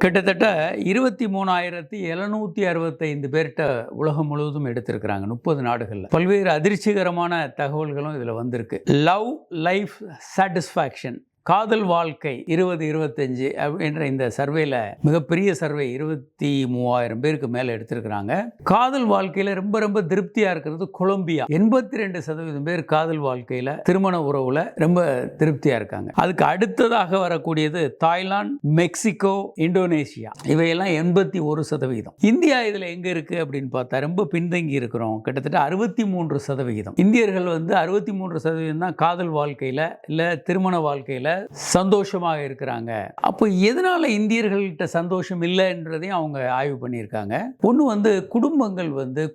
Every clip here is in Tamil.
கிட்டத்தட்ட 23,765 பேர்கிட்ட உலகம் முழுவதும் எடுத்திருக்கிறாங்க 30 நாடுகளில். பல்வேறு அதிர்ச்சிகரமான தகவல்களும் இதில் வந்திருக்கு. லவ் லைஃப் சாட்டிஸ்ஃபேக்ஷன், காதல் வாழ்க்கை 2025 அப்படின்ற இந்த சர்வேல மிகப்பெரிய சர்வே 23,000 பேருக்கு மேலே எடுத்திருக்கிறாங்க. காதல் வாழ்க்கையில் ரொம்ப ரொம்ப திருப்தியாக இருக்கிறது கொலம்பியா. 82% பேர் காதல் வாழ்க்கையில் திருமண உறவுல ரொம்ப திருப்தியாக இருக்காங்க. அதுக்கு அடுத்ததாக வரக்கூடியது தாய்லாந்து, மெக்சிகோ, இந்தோனேஷியா. இவையெல்லாம் 81%. இந்தியா இதில் எங்கே இருக்குது அப்படின்னு பார்த்தா ரொம்ப பின்தங்கி இருக்கிறோம். கிட்டத்தட்ட 63%. இந்தியர்கள் 63% தான் காதல் வாழ்க்கையில் இல்லை திருமண வாழ்க்கையில் சந்தோஷமாக இருக்கிறாங்க. அப்போ எதனால இந்தியர்கள்ட்ட சந்தோஷம் இல்லைன்றதையும் அவங்க ஆய்வு பண்ணியிருக்காங்க. ஒன்று குடும்பங்கள்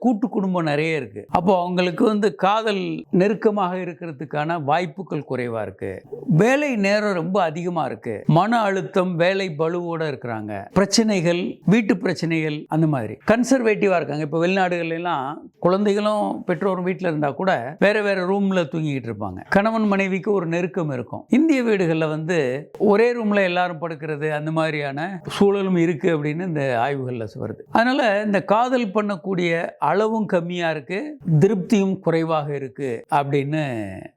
கூட்டு குடும்பம் நிறைய இருக்கு. அப்போ அவங்களுக்கு காதல் நெருக்கமாக இருக்கிறதுக்கான வாய்ப்புகள் குறைவா இருக்கு. வேலை நேரம் ரொம்ப அதிகமா இருக்கு. மன அழுத்தம், வேலை பளுவோட இருக்கிறாங்க. பிரச்சனைகள், வீட்டு பிரச்சனைகள், அந்த மாதிரி கன்சர்வேட்டிவா இருக்காங்க. இப்போ வெளிநாடுகள் எல்லாம் குழந்தைகளும் பெற்றோரும் வீட்டில் இருந்தா கூட வேற வேற ரூம்ல தூங்கிட்டு இருப்பாங்க. கணவன் மனைவிக்கு ஒரு நெருக்கம் இருக்கும். இந்திய வீடுகளில் ஒரே ரூம்ல எல்லாரும் படுக்கிறது, அந்த மாதிரியான சூழலும் இருக்கு அப்படின்னு இந்த ஆய்வுகள்ல வருது. அதனால இந்த காதல் பண்ணக்கூடிய அளவும் கம்மியா இருக்கு, திருப்தியும் குறைவாக இருக்கு அப்படின்னு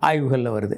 ஆய்வுகள்ல வருது.